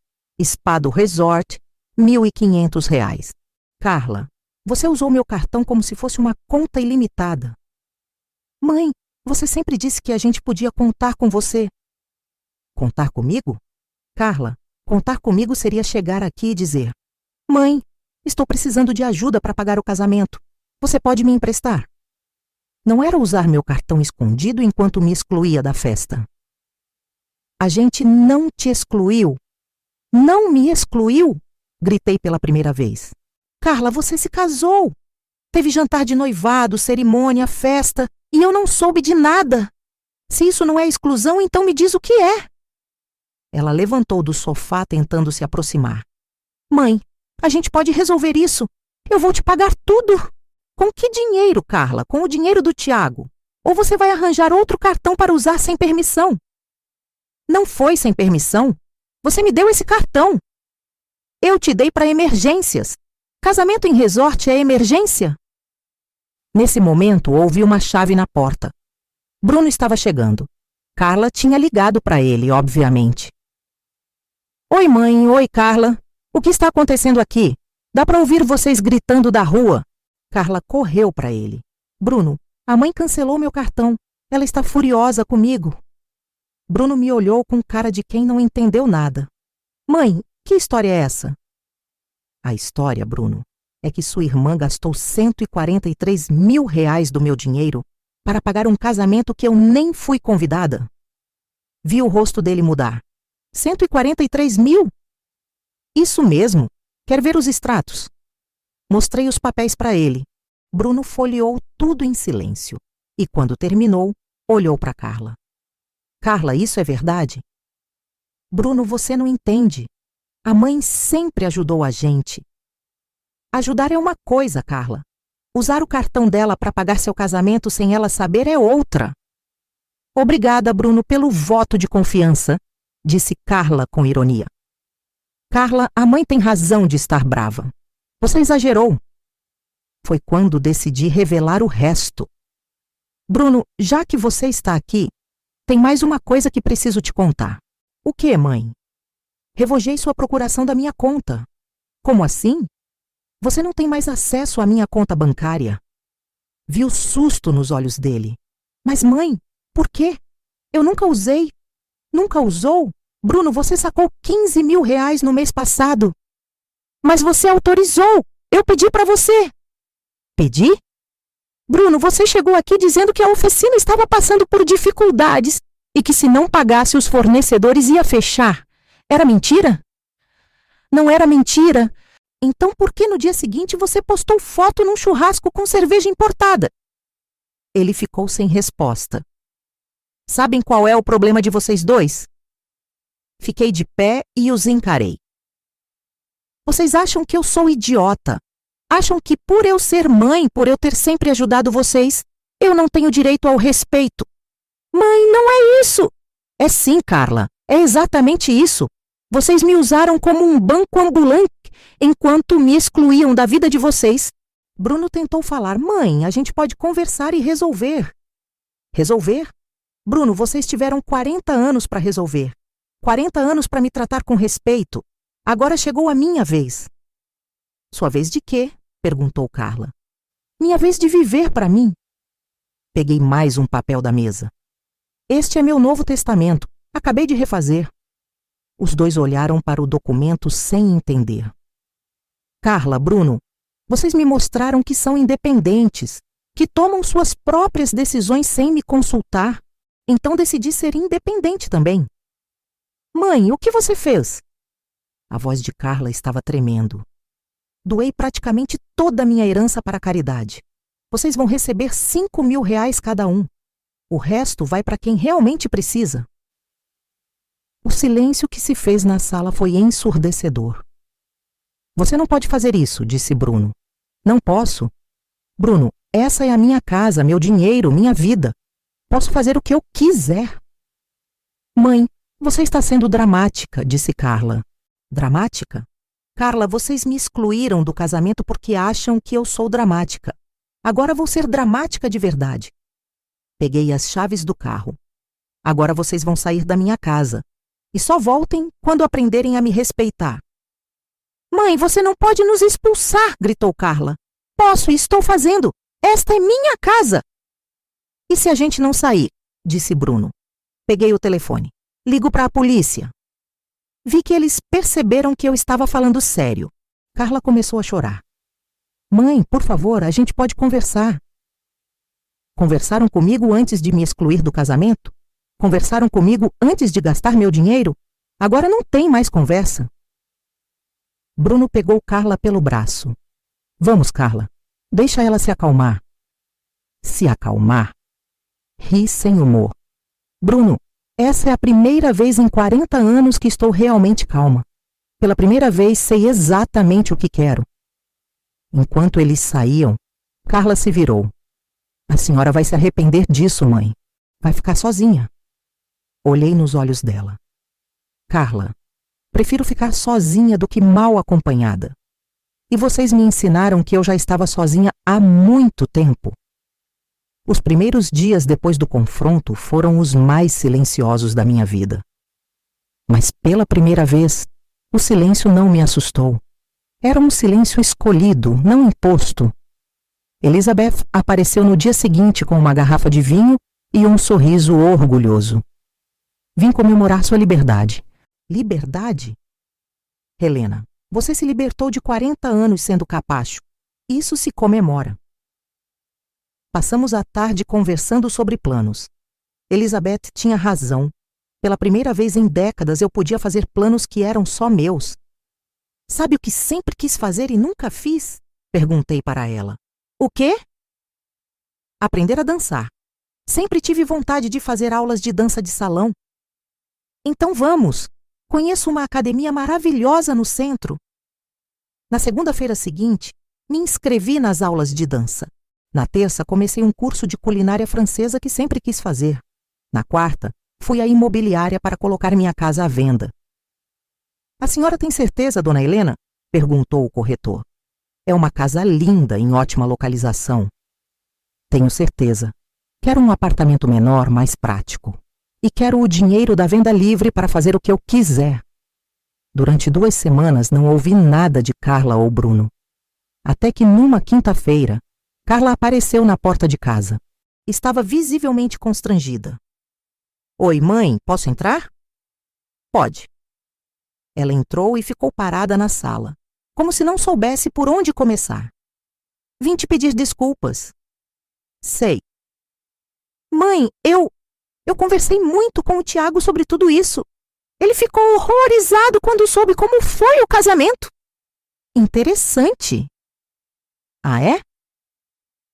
Spa do Resort, R$ 1.500. Carla, você usou meu cartão como se fosse uma conta ilimitada. Mãe, você sempre disse que a gente podia contar com você. Contar comigo? Carla, contar comigo seria chegar aqui e dizer: Mãe, estou precisando de ajuda para pagar o casamento. Você pode me emprestar? Não era usar meu cartão escondido enquanto me excluía da festa. A gente não te excluiu. Não me excluiu? Gritei pela primeira vez. Carla, você se casou. Teve jantar de noivado, cerimônia, festa, e eu não soube de nada. Se isso não é exclusão, então me diz o que é. Ela levantou do sofá tentando se aproximar. Mãe, a gente pode resolver isso. Eu vou te pagar tudo. Com que dinheiro, Carla? Com o dinheiro do Tiago? Ou você vai arranjar outro cartão para usar sem permissão? Não foi sem permissão. Você me deu esse cartão. Eu te dei para emergências. Casamento em resort é emergência? Nesse momento, ouvi uma chave na porta. Bruno estava chegando. Carla tinha ligado para ele, obviamente. Oi, mãe. Oi, Carla. O que está acontecendo aqui? Dá para ouvir vocês gritando da rua. Carla correu para ele. Bruno, a mãe cancelou meu cartão. Ela está furiosa comigo. Bruno me olhou com cara de quem não entendeu nada. Mãe, que história é essa? A história, Bruno, é que sua irmã gastou R$ 143.000 do meu dinheiro para pagar um casamento que eu nem fui convidada. Vi o rosto dele mudar. 143 mil? Isso mesmo. Quer ver os extratos? Mostrei os papéis para ele. Bruno folheou tudo em silêncio. E quando terminou, olhou para Carla. Carla, isso é verdade? Bruno, você não entende. A mãe sempre ajudou a gente. Ajudar é uma coisa, Carla. Usar o cartão dela para pagar seu casamento sem ela saber é outra. Obrigada, Bruno, pelo voto de confiança, disse Carla com ironia. Carla, a mãe tem razão de estar brava. Você exagerou. Foi quando decidi revelar o resto. Bruno, já que você está aqui, tem mais uma coisa que preciso te contar. O que, mãe? Revogei sua procuração da minha conta. Como assim? Você não tem mais acesso à minha conta bancária. Vi o susto nos olhos dele. Mas, mãe, por quê? Eu nunca usei. Nunca usou? Bruno, você sacou R$ 15.000 no mês passado. Mas você autorizou. Eu pedi para você. Pedi? Bruno, você chegou aqui dizendo que a oficina estava passando por dificuldades e que se não pagasse os fornecedores ia fechar. Era mentira? Não era mentira. Então por que no dia seguinte você postou foto num churrasco com cerveja importada? Ele ficou sem resposta. Sabem qual é o problema de vocês dois? Fiquei de pé e os encarei. Vocês acham que eu sou idiota? Acham que por eu ser mãe, por eu ter sempre ajudado vocês, eu não tenho direito ao respeito? Mãe, não é isso! É sim, Carla. É exatamente isso. Vocês me usaram como um banco ambulante enquanto me excluíam da vida de vocês. Bruno tentou falar. Mãe, a gente pode conversar e resolver. Resolver? Bruno, vocês tiveram 40 anos para resolver. 40 anos para me tratar com respeito. Agora chegou a minha vez. Sua vez de quê? Perguntou Carla. Minha vez de viver para mim. Peguei mais um papel da mesa. Este é meu Novo Testamento. Acabei de refazer. Os dois olharam para o documento sem entender. Carla, Bruno, vocês me mostraram que são independentes, que tomam suas próprias decisões sem me consultar. Então decidi ser independente também. Mãe, o que você fez? A voz de Carla estava tremendo. Doei praticamente toda a minha herança para a caridade. Vocês vão receber R$ 5.000 cada um. O resto vai para quem realmente precisa. O silêncio que se fez na sala foi ensurdecedor. Você não pode fazer isso, disse Bruno. Não posso. Bruno, essa é a minha casa, meu dinheiro, minha vida. Posso fazer o que eu quiser. Mãe, você está sendo dramática, disse Carla. Dramática? Carla, vocês me excluíram do casamento porque acham que eu sou dramática. Agora vou ser dramática de verdade. Peguei as chaves do carro. Agora vocês vão sair da minha casa. E só voltem quando aprenderem a me respeitar. Mãe, você não pode nos expulsar, gritou Carla. Posso e estou fazendo. Esta é minha casa. E se a gente não sair? Disse Bruno. Peguei o telefone. Ligo para a polícia. Vi que eles perceberam que eu estava falando sério. Carla começou a chorar. Mãe, por favor, a gente pode conversar. Conversaram comigo antes de me excluir do casamento? Conversaram comigo antes de gastar meu dinheiro? Agora não tem mais conversa. Bruno pegou Carla pelo braço. Vamos, Carla. Deixa ela se acalmar. Se acalmar? Ri sem humor. Bruno, essa é a primeira vez em 40 anos que estou realmente calma. Pela primeira vez sei exatamente o que quero. Enquanto eles saíam, Carla se virou. A senhora vai se arrepender disso, mãe. Vai ficar sozinha. Olhei nos olhos dela. Carla, prefiro ficar sozinha do que mal acompanhada. E vocês me ensinaram que eu já estava sozinha há muito tempo. Os primeiros dias depois do confronto foram os mais silenciosos da minha vida. Mas pela primeira vez, o silêncio não me assustou. Era um silêncio escolhido, não imposto. Elizabeth apareceu no dia seguinte com uma garrafa de vinho e um sorriso orgulhoso. Vim comemorar sua liberdade. Liberdade? Helena, você se libertou de 40 anos sendo capacho. Isso se comemora. Passamos a tarde conversando sobre planos. Elizabeth tinha razão. Pela primeira vez em décadas eu podia fazer planos que eram só meus. Sabe o que sempre quis fazer e nunca fiz? Perguntei para ela. O quê? Aprender a dançar. Sempre tive vontade de fazer aulas de dança de salão. Então vamos. Conheço uma academia maravilhosa no centro. Na segunda-feira seguinte, me inscrevi nas aulas de dança. Na terça, comecei um curso de culinária francesa que sempre quis fazer. Na quarta, fui à imobiliária para colocar minha casa à venda. A senhora tem certeza, dona Helena? Perguntou o corretor. É uma casa linda, em ótima localização. Tenho certeza. Quero um apartamento menor, mais prático. E quero o dinheiro da venda livre para fazer o que eu quiser. Durante 2 semanas não ouvi nada de Carla ou Bruno. Até que numa quinta-feira, Carla apareceu na porta de casa. Estava visivelmente constrangida. Oi, mãe, posso entrar? Pode. Ela entrou e ficou parada na sala, como se não soubesse por onde começar. Vim te pedir desculpas. Sei. Mãe, eu conversei muito com o Tiago sobre tudo isso. Ele ficou horrorizado quando soube como foi o casamento. Interessante. Ah, é?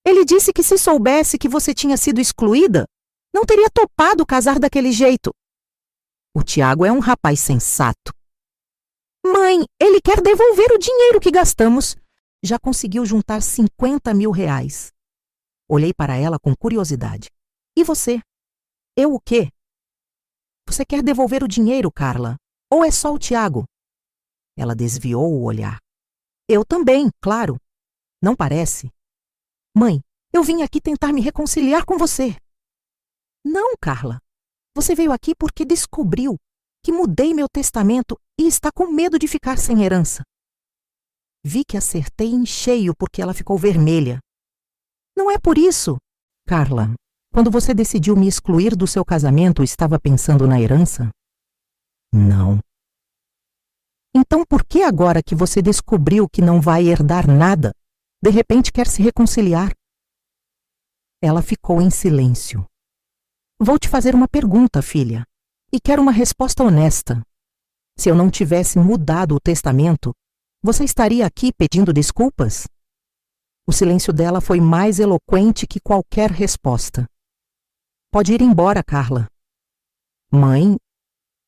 Ele disse que se soubesse que você tinha sido excluída, não teria topado casar daquele jeito. O Tiago é um rapaz sensato. Mãe, ele quer devolver o dinheiro que gastamos. Já conseguiu juntar 50 mil reais. Olhei para ela com curiosidade. E você? Eu o quê? Você quer devolver o dinheiro, Carla? Ou é só o Tiago? Ela desviou o olhar. Eu também, claro. Não parece? Mãe, eu vim aqui tentar me reconciliar com você. Não, Carla. Você veio aqui porque descobriu que mudei meu testamento e está com medo de ficar sem herança. Vi que acertei em cheio porque ela ficou vermelha. Não é por isso. Carla, quando você decidiu me excluir do seu casamento, estava pensando na herança? Não. Então por que agora que você descobriu que não vai herdar nada, de repente quer se reconciliar? Ela ficou em silêncio. Vou te fazer uma pergunta, filha, e quero uma resposta honesta. Se eu não tivesse mudado o testamento, você estaria aqui pedindo desculpas? O silêncio dela foi mais eloquente que qualquer resposta. Pode ir embora, Carla. Mãe,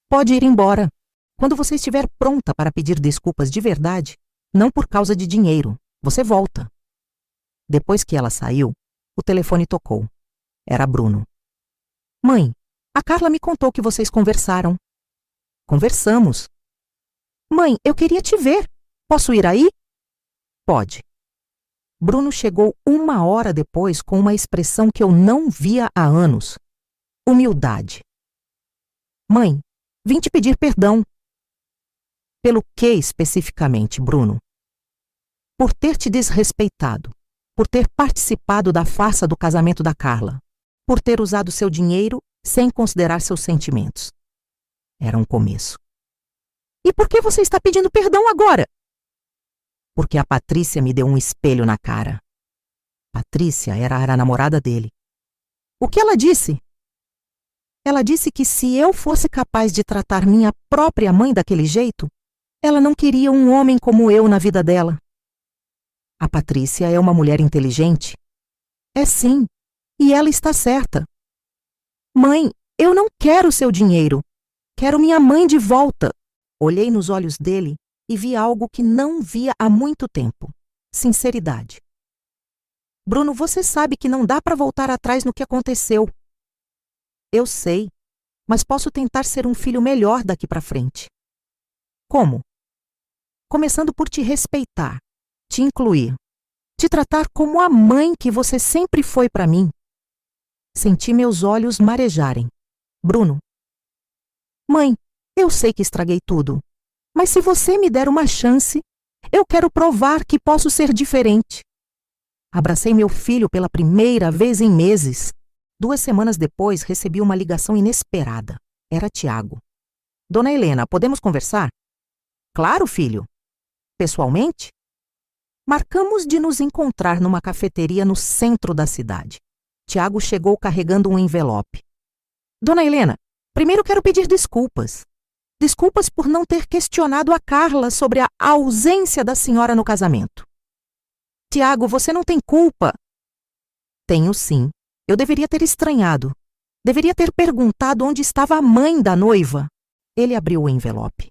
pode ir embora. Quando você estiver pronta para pedir desculpas de verdade, não por causa de dinheiro, você volta. Depois que ela saiu, o telefone tocou. Era Bruno. Mãe, a Carla me contou que vocês conversaram. Conversamos. Mãe, eu queria te ver. Posso ir aí? Pode. Bruno chegou 1 hora depois com uma expressão que eu não via há anos. Humildade. Mãe, vim te pedir perdão. Pelo que especificamente, Bruno? Por ter te desrespeitado, por ter participado da farsa do casamento da Carla, por ter usado seu dinheiro sem considerar seus sentimentos. Era um começo. E por que você está pedindo perdão agora? Porque a Patrícia me deu um espelho na cara. Patrícia era a namorada dele. O que ela disse? Ela disse que se eu fosse capaz de tratar minha própria mãe daquele jeito, ela não queria um homem como eu na vida dela. A Patrícia é uma mulher inteligente? É sim, e ela está certa. Mãe, eu não quero seu dinheiro. Quero minha mãe de volta. Olhei nos olhos dele e vi algo que não via há muito tempo. Sinceridade. Bruno, você sabe que não dá para voltar atrás no que aconteceu. Eu sei, mas posso tentar ser um filho melhor daqui para frente. Como? Começando por te respeitar, te incluir, te tratar como a mãe que você sempre foi para mim. Senti meus olhos marejarem. Bruno. Mãe, eu sei que estraguei tudo, mas se você me der uma chance, eu quero provar que posso ser diferente. Abracei meu filho pela primeira vez em meses. 2 semanas depois, recebi uma ligação inesperada. Era Tiago. Dona Helena, podemos conversar? Claro, filho. Pessoalmente? Marcamos de nos encontrar numa cafeteria no centro da cidade. Tiago chegou carregando um envelope. Dona Helena, primeiro quero pedir desculpas. Desculpas por não ter questionado a Carla sobre a ausência da senhora no casamento. Tiago, você não tem culpa. Tenho sim. Eu deveria ter estranhado. Deveria ter perguntado onde estava a mãe da noiva. Ele abriu o envelope.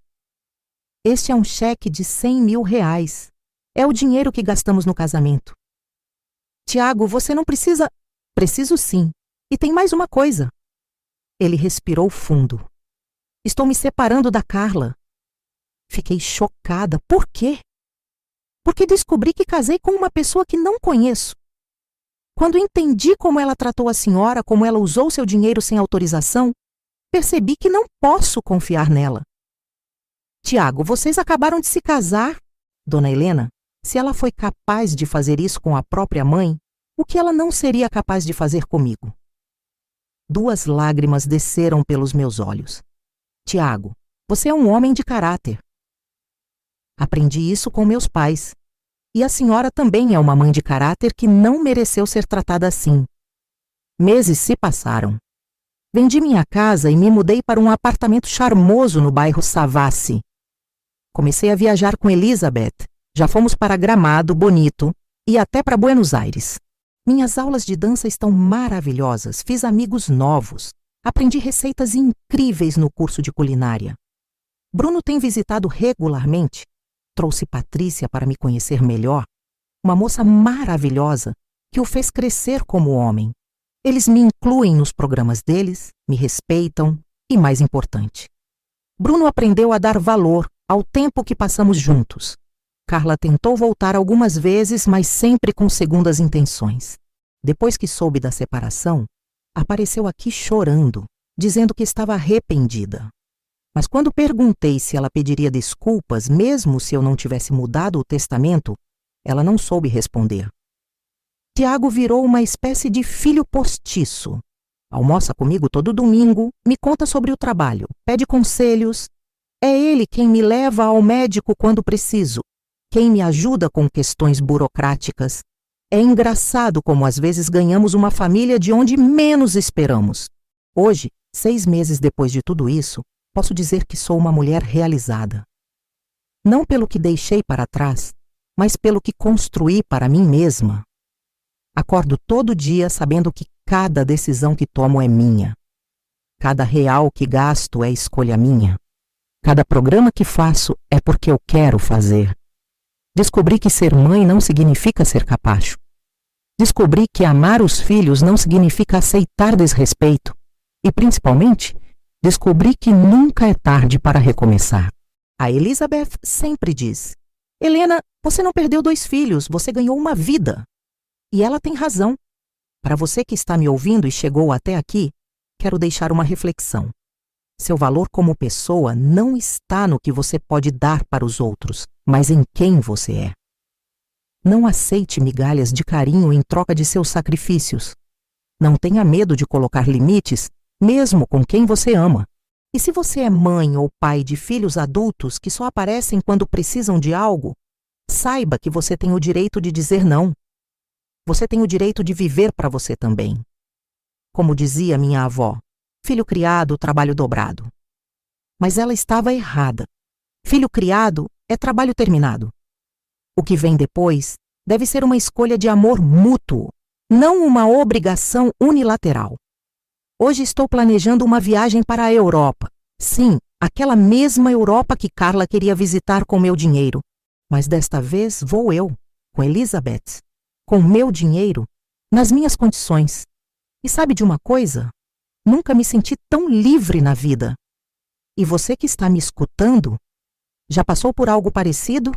Este é um cheque de R$100.000. É o dinheiro que gastamos no casamento. Tiago, você não precisa... Preciso sim. E tem mais uma coisa. Ele respirou fundo. Estou me separando da Carla. Fiquei chocada. Por quê? Porque descobri que casei com uma pessoa que não conheço. Quando entendi como ela tratou a senhora, como ela usou seu dinheiro sem autorização, percebi que não posso confiar nela. Tiago, vocês acabaram de se casar. Dona Helena, se ela foi capaz de fazer isso com a própria mãe, o que ela não seria capaz de fazer comigo? 2 lágrimas desceram pelos meus olhos. Tiago, você é um homem de caráter. Aprendi isso com meus pais. E a senhora também é uma mãe de caráter que não mereceu ser tratada assim. Meses se passaram. Vendi minha casa e me mudei para um apartamento charmoso no bairro Savassi. Comecei a viajar com Elizabeth. Já fomos para Gramado, Bonito e até para Buenos Aires. Minhas aulas de dança estão maravilhosas. Fiz amigos novos. Aprendi receitas incríveis no curso de culinária. Bruno tem visitado regularmente. Trouxe Patrícia para me conhecer melhor, uma moça maravilhosa que o fez crescer como homem. Eles me incluem nos programas deles, me respeitam e, mais importante, Bruno aprendeu a dar valor ao tempo que passamos juntos. Carla tentou voltar algumas vezes, mas sempre com segundas intenções. Depois que soube da separação, apareceu aqui chorando, dizendo que estava arrependida. Mas quando perguntei se ela pediria desculpas, mesmo se eu não tivesse mudado o testamento, ela não soube responder. Tiago virou uma espécie de filho postiço. Almoça comigo todo domingo, me conta sobre o trabalho, pede conselhos. É ele quem me leva ao médico quando preciso, quem me ajuda com questões burocráticas. É engraçado como às vezes ganhamos uma família de onde menos esperamos. Hoje, 6 meses depois de tudo isso, posso dizer que sou uma mulher realizada. Não pelo que deixei para trás, mas pelo que construí para mim mesma. Acordo todo dia sabendo que cada decisão que tomo é minha. Cada real que gasto é escolha minha. Cada programa que faço é porque eu quero fazer. Descobri que ser mãe não significa ser capacho. Descobri que amar os filhos não significa aceitar desrespeito. E, principalmente, descobri que nunca é tarde para recomeçar. A Elizabeth sempre diz: Helena, você não perdeu 2 filhos, você ganhou uma vida. E ela tem razão. Para você que está me ouvindo e chegou até aqui, quero deixar uma reflexão. Seu valor como pessoa não está no que você pode dar para os outros, mas em quem você é. Não aceite migalhas de carinho em troca de seus sacrifícios. Não tenha medo de colocar limites, mesmo com quem você ama. E se você é mãe ou pai de filhos adultos que só aparecem quando precisam de algo, saiba que você tem o direito de dizer não. Você tem o direito de viver para você também. Como dizia minha avó, filho criado, trabalho dobrado. Mas ela estava errada. Filho criado é trabalho terminado. O que vem depois deve ser uma escolha de amor mútuo, não uma obrigação unilateral. Hoje estou planejando uma viagem para a Europa. Sim, aquela mesma Europa que Carla queria visitar com meu dinheiro. Mas desta vez vou eu, com Elizabeth, com meu dinheiro, nas minhas condições. E sabe de uma coisa? Nunca me senti tão livre na vida. E você que está me escutando, já passou por algo parecido?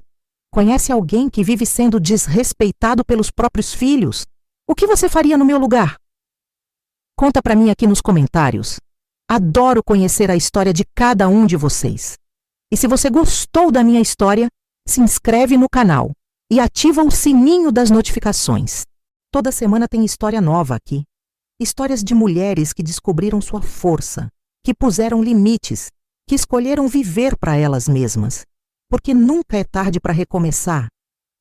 Conhece alguém que vive sendo desrespeitado pelos próprios filhos? O que você faria no meu lugar? Conta pra mim aqui nos comentários. Adoro conhecer a história de cada um de vocês. E se você gostou da minha história, se inscreve no canal e ativa o sininho das notificações. Toda semana tem história nova aqui. Histórias de mulheres que descobriram sua força, que puseram limites, que escolheram viver para elas mesmas. Porque nunca é tarde para recomeçar.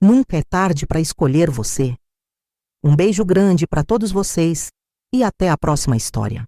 Nunca é tarde para escolher você. Um beijo grande para todos vocês e até a próxima história.